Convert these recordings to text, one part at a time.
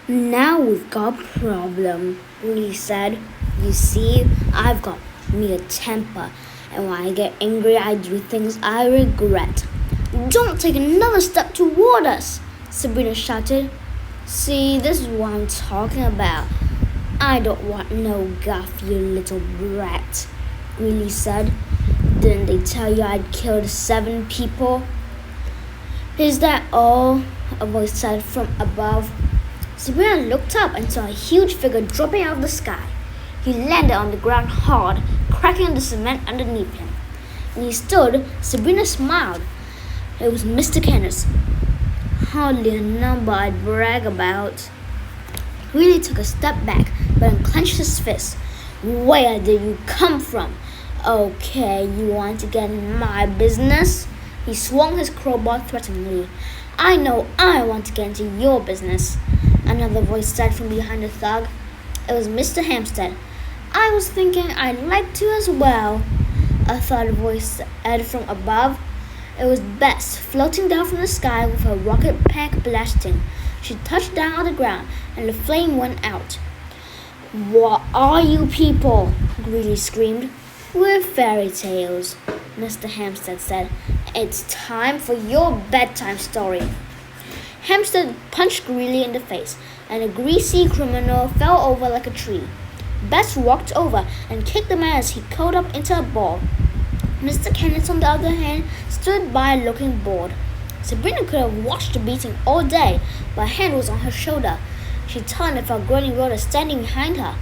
Now we've got a problem, Lee said. You see, I've got me a temper, and when I get angry, I do things I regret. Don't take another step toward us, Sabrina shouted. See, this is what I'm talking about. I don't want no guff, you little brat, Greeley said. Didn't they tell you I'd killed 7 people? Is that all? A voice said from above. Sabrina looked up and saw a huge figure dropping out of the sky. He landed on the ground hard, cracking the cement underneath him. When he stood, Sabrina smiled. It was Mr. Kenneth. Hardly a number I'd brag about. He really took a step back, but unclenched his fist. Where did you come from? Okay, you want to get in my business? He swung his crowbar threateningly. I know I want to get into your business, another voice said from behind the thug. It was Mr. Hampstead. I was thinking I'd like to as well, a third voice said from above. It was Bess, floating down from the sky with her rocket pack blasting. She touched down on the ground, and the flame went out. What are you people? Greeley screamed. We're fairy tales, Mr. Hampstead said. It's time for your bedtime story. Hampstead punched Greeley in the face, and the greasy criminal fell over like a tree. Bess walked over and kicked the man as he curled up into a ball. Mr. Kenneth, on the other hand, stood by looking bored. Sabrina could have watched the beating all day, but a hand was on her shoulder. She turned and found Granny Rhoda standing behind her.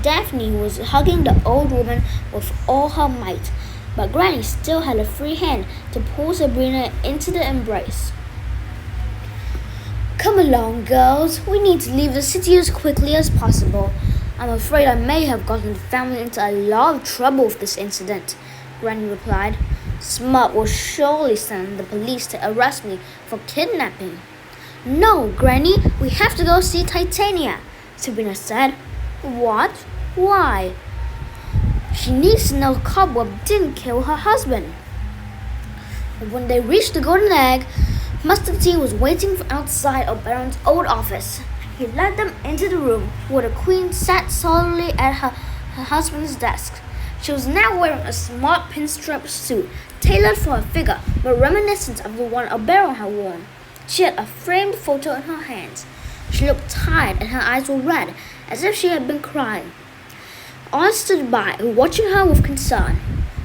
Daphne was hugging the old woman with all her might, but Granny still had a free hand to pull Sabrina into the embrace. Come along, girls. We need to leave the city as quickly as possible. I'm afraid I may have gotten the family into a lot of trouble with this incident, Granny replied. Smart will surely send the police to arrest me for kidnapping. No, Granny, we have to go see Titania, Sabrina said. What? Why? She needs to know Cobweb didn't kill her husband. When they reached the Golden Egg, Mustard Seed was waiting outside of Baron's old office. He led them into the room where the Queen sat solidly at her husband's desk. She was now wearing a smart pinstripe suit, tailored for her figure, but reminiscent of the one Oberon had worn. She had a framed photo in her hands. She looked tired and her eyes were red, as if she had been crying. Oz stood by, watching her with concern.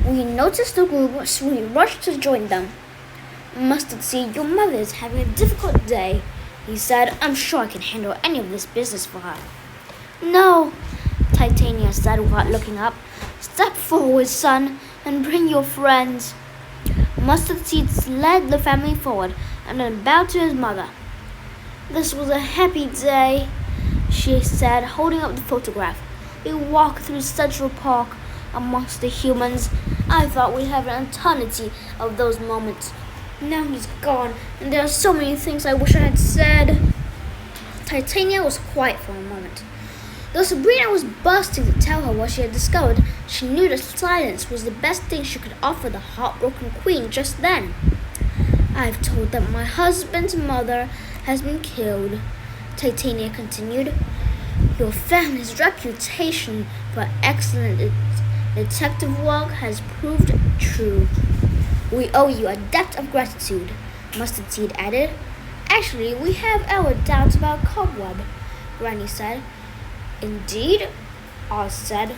When he noticed the group, he rushed to join them. Mustard Seed, your mother is having a difficult day, he said. I'm sure I can handle any of this business for her. No, Titania said without looking up. Step forward, son, and bring your friends. Mustard Seed led the family forward and then bowed to his mother. This was a happy day, she said, holding up the photograph. We walked through Central Park amongst the humans. I thought we'd have an eternity of those moments. Now he's gone, and there are so many things I wish I had said. Titania was quiet for a moment. Though Sabrina was bursting to tell her what she had discovered, she knew that silence was the best thing she could offer the heartbroken queen just then. I've told that my husband's mother has been killed, Titania continued. Your family's reputation for excellent detective work has proved true. We owe you a debt of gratitude, Mustard Seed added. Actually, we have our doubts about Cobweb, Granny said. Indeed, Oz said.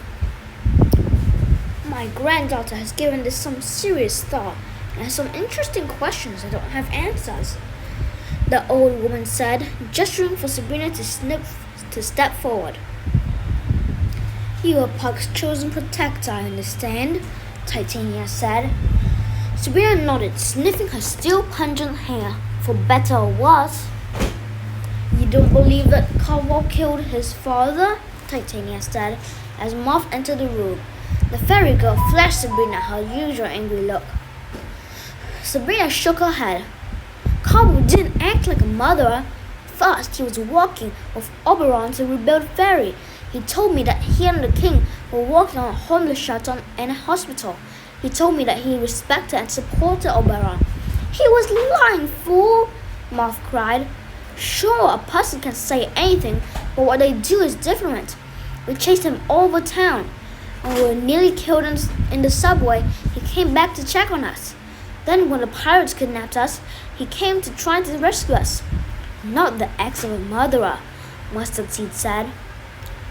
My granddaughter has given this some serious thought and has some interesting questions that don't have answers, the old woman said, gesturing for Sabrina to step forward. You are Puck's chosen protector, I understand, Titania said. Sabrina nodded, sniffing her still pungent hair, for better or worse. You don't believe that Cobweb killed his father? Titania said, as Moth entered the room. The fairy girl flashed Sabrina her usual angry look. Sabrina shook her head. Cobweb didn't act like a murderer. First, he was working with Oberon to rebuild Fairy. He told me that he and the king were working on a homeless shelter and a hospital. He told me that he respected and supported Oberon. He was lying, fool! Moth cried. Sure, a person can say anything, but what they do is different. We chased him all over town. When we were nearly killed in the subway, he came back to check on us. Then when the pirates kidnapped us, he came to try to rescue us. Not the ex of a murderer, Mustard Seed said.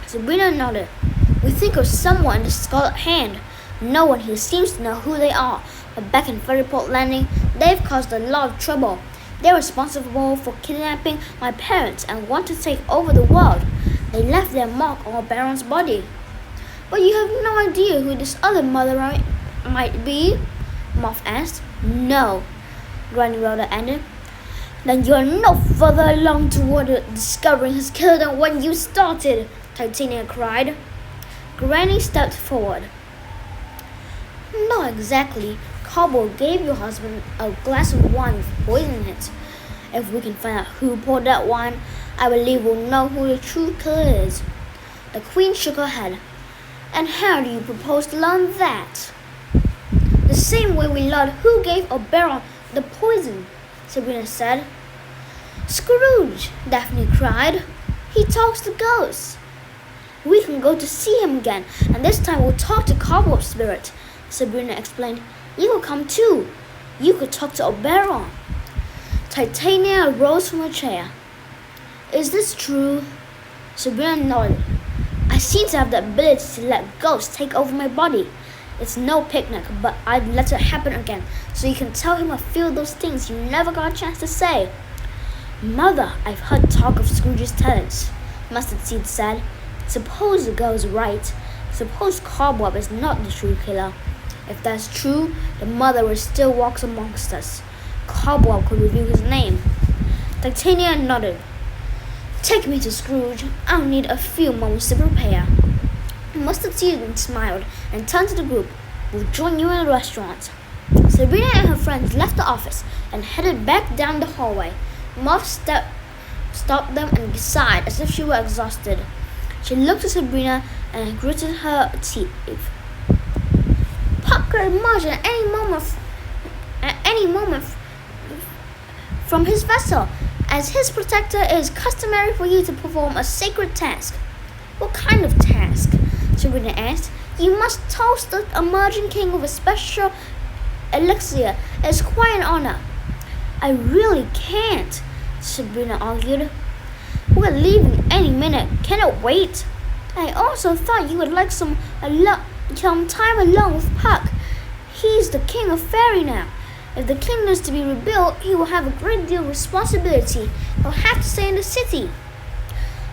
Sabrina nodded. We think of someone in the Scarlet Hand. No one here seems to know who they are, but back in Ferryport Landing, they've caused a lot of trouble. They're responsible for kidnapping my parents and want to take over the world. They left their mark on Baron's body. But you have no idea who this other murderer might be? Moth asked. No, Granny Rhoda ended. Then you're no further along toward discovering his killer than when you started, Titania cried. Granny stepped forward. Not exactly. Cobble gave your husband a glass of wine with poison in it. If we can find out who poured that wine, I believe we'll know who the true killer is. The Queen shook her head. And how do you propose to learn that? The same way we learned who gave Oberon the poison, Sabrina said. Scrooge, Daphne cried. He talks to ghosts. We can go to see him again, and this time we'll talk to Cobweb Spirit, Sabrina explained. You will come too. You could talk to Oberon. Titania rose from her chair. Is this true? Sabrina nodded. I seem to have the ability to let ghosts take over my body. It's no picnic, but I'd let it happen again, so you can tell him I feel those things you never got a chance to say. Mother, I've heard talk of Scrooge's talents, Mustard Seed said. Suppose the girl's right. Suppose Cobweb is not the true killer. If that's true, the murderer still walks amongst us. Cobweb could reveal his name. Titania nodded. Take me to Scrooge. I'll need a few moments to prepare. Mustard Seed smiled and turned to the group. We'll join you in the restaurant. Sabrina and her friends left the office and headed back down the hallway. Moth stopped them and sighed as if she were exhausted. She looked at Sabrina and gritted her teeth. Puck could emerge at any moment from his vessel. As his protector, it is customary for you to perform a sacred task. What kind of task? Sabrina asked. You must toast the emerging king with a special elixir. It's quite an honor. I really can't, Sabrina argued. We're leaving any minute. Can it wait? I also thought you would like some time alone with Puck. He's the king of fairy now. If the kingdom is to be rebuilt, he will have a great deal of responsibility. He'll have to stay in the city.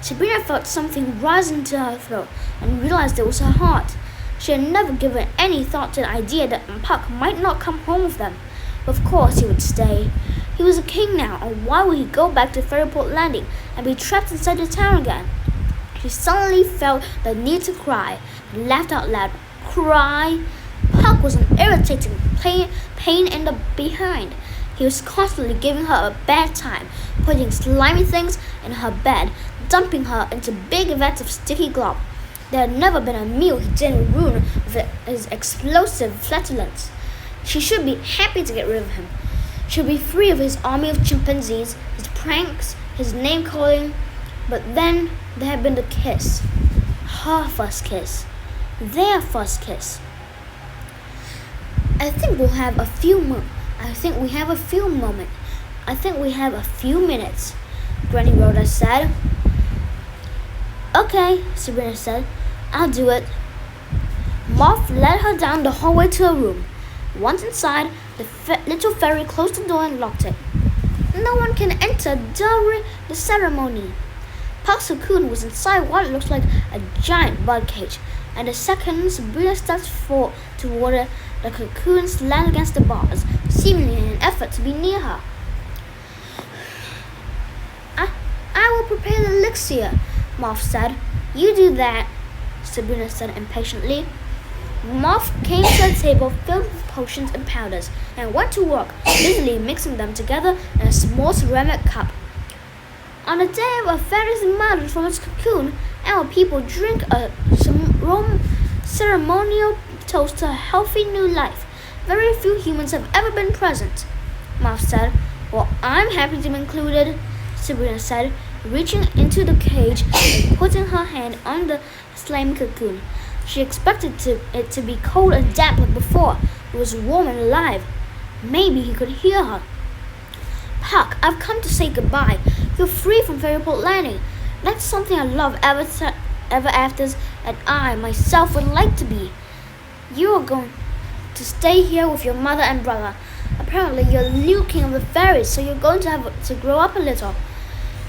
Sabrina felt something rise into her throat and realized it was her heart. She had never given any thought to the idea that Puck might not come home with them. But of course he would stay. He was a king now, and why would he go back to Ferryport Landing and be trapped inside the town again? She suddenly felt the need to cry and laughed out loud. Cry? Puck was an irritating pain in the behind. He was constantly giving her a bad time, putting slimy things in her bed, dumping her into big vats of sticky glop. There had never been a meal he didn't ruin with his explosive flatulence. She should be happy to get rid of him. She would be free of his army of chimpanzees, his pranks, his name-calling. But then there had been the kiss. Her first kiss. Their first kiss. I think we have a few minutes, Granny Rhoda said. Okay, Sabrina said. I'll do it. Moth led her down the hallway to her room. Once inside, the little fairy closed the door and locked it. No one can enter during the ceremony. Puck's cocoon was inside what looked like a giant birdcage, and the second Sabrina stepped toward it, the cocoon slammed against the bars, seemingly in an effort to be near her. I will prepare the elixir, Moth said. You do that, Sabrina said impatiently. Moth came to a table filled with potions and powders and went to work, busily mixing them together in a small ceramic cup. On the day of a fairy's emergence from its cocoon, our people drink a ceremonial toast to a healthy new life. Very few humans have ever been present, Moth said. Well, I'm happy to be included. Sabrina said, reaching into the cage and putting her hand on the slime cocoon. She expected it to be cold and damp like before. It was warm and alive. Maybe he could hear her. Puck, I've come to say goodbye. You're free from Fairyport Landing. That's something I love ever afters, and I myself would like to be. You are going to stay here with your mother and brother. Apparently you're Liu King of the Fairies, so you're going to have to grow up a little.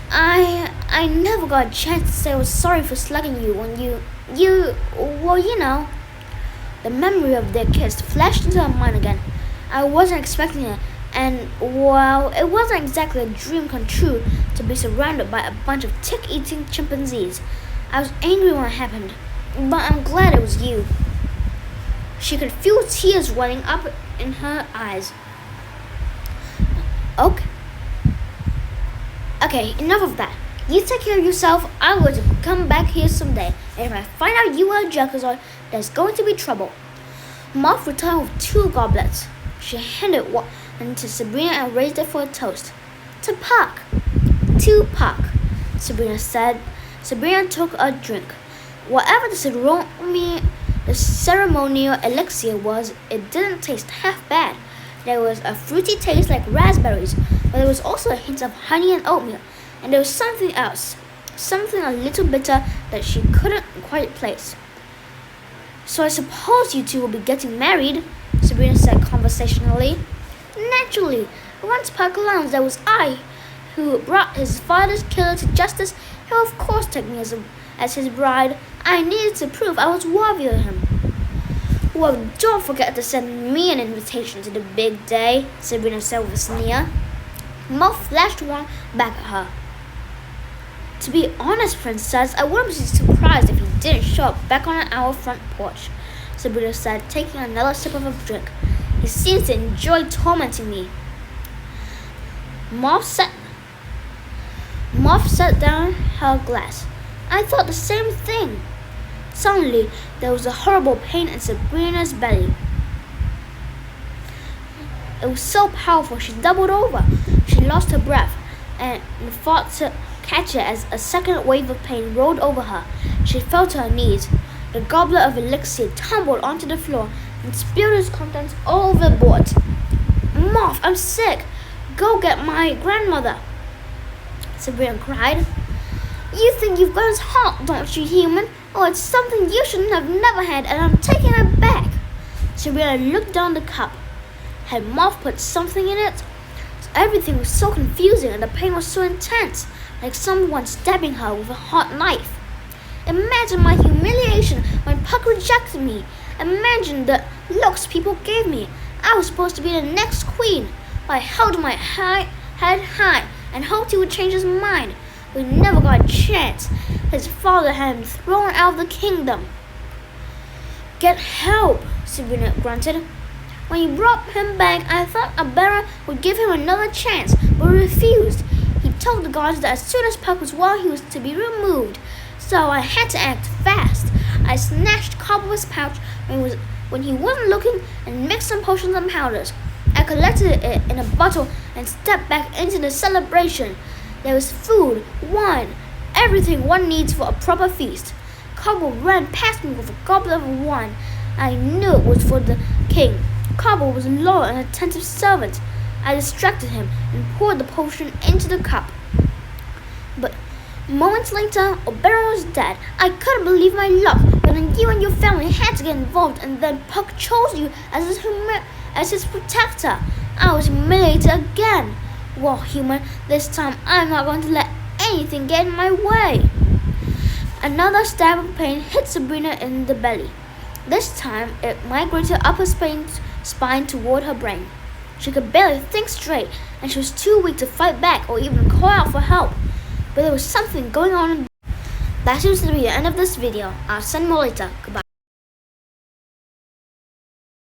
I never got a chance to say I was sorry for slugging you when well, you know. The memory of their kiss flashed into her mind again. I wasn't expecting it, and well, it wasn't exactly a dream come true to be surrounded by a bunch of tick-eating chimpanzees. I was angry when it happened, but I'm glad it was you. She could feel tears welling up in her eyes. Okay, enough of that. You take care of yourself. I'm going to come back here someday, and if I find out you are a Jerkazoid, there's going to be trouble. Moth returned with 2 goblets. She handed one to Sabrina and raised it for a toast. To Puck. To Puck, Sabrina said. Sabrina took a drink. Whatever the ceremonial elixir was, it didn't taste half bad. There was a fruity taste like raspberries, but there was also a hint of honey and oatmeal, and there was something else, something a little bitter that she couldn't quite place. So I suppose you two will be getting married, Sabrina said conversationally. Naturally, once Puck learns that was I who brought his father's killer to justice, he'll of course take me as his bride. I needed to prove I was worthy of him. Well, don't forget to send me an invitation to the big day, Sabrina said with a sneer. Moth flashed one back at her. To be honest, Princess, I wouldn't be surprised if he didn't show up back on our front porch, Sabrina said, taking another sip of her drink. He seems to enjoy tormenting me. Moth set down her glass. I thought the same thing. Suddenly, there was a horrible pain in Sabrina's belly. It was so powerful she doubled over. She lost her breath and fought to catch it as a second wave of pain rolled over her. She fell to her knees. The goblet of elixir tumbled onto the floor and spilled its contents all over the board. Moth, I'm sick. Go get my grandmother, Sabrina cried. You think you've got us hot, don't you, human? Oh, it's something you should have never had, and I'm taking it back. Sabrina looked down the cup. Had Moth put something in it? Everything was so confusing, and the pain was so intense, like someone stabbing her with a hot knife. Imagine my humiliation when Puck rejected me. Imagine the looks people gave me. I was supposed to be the next queen, but I held my head high and hoped he would change his mind. We never got a chance. His father had him thrown out of the kingdom. Get help, Sabrina grunted. When you brought him back, I thought Abera would give him another chance, but he refused. He told the guards that as soon as Puck was well, he was to be removed. So I had to act fast. I snatched Cobble's pouch when he wasn't looking and mixed some potions and powders. I collected it in a bottle and stepped back into the celebration. There was food, wine, everything one needs for a proper feast. Cobble ran past me with a goblet of wine. I knew it was for the king. Cobble was a loyal and attentive servant. I distracted him and poured the potion into the cup. But moments later, Oberon was dead. I couldn't believe my luck, but then you and your family had to get involved, and then Puck chose you as his protector. I was humiliated again. Well, human, this time I'm not going to let anything get in my way. Another stab of pain hit Sabrina in the belly. This time, it migrated up her spine toward her brain. She could barely think straight, and she was too weak to fight back or even call out for help. But there was something going on. That seems to be the end of this video. I'll send more later. Goodbye.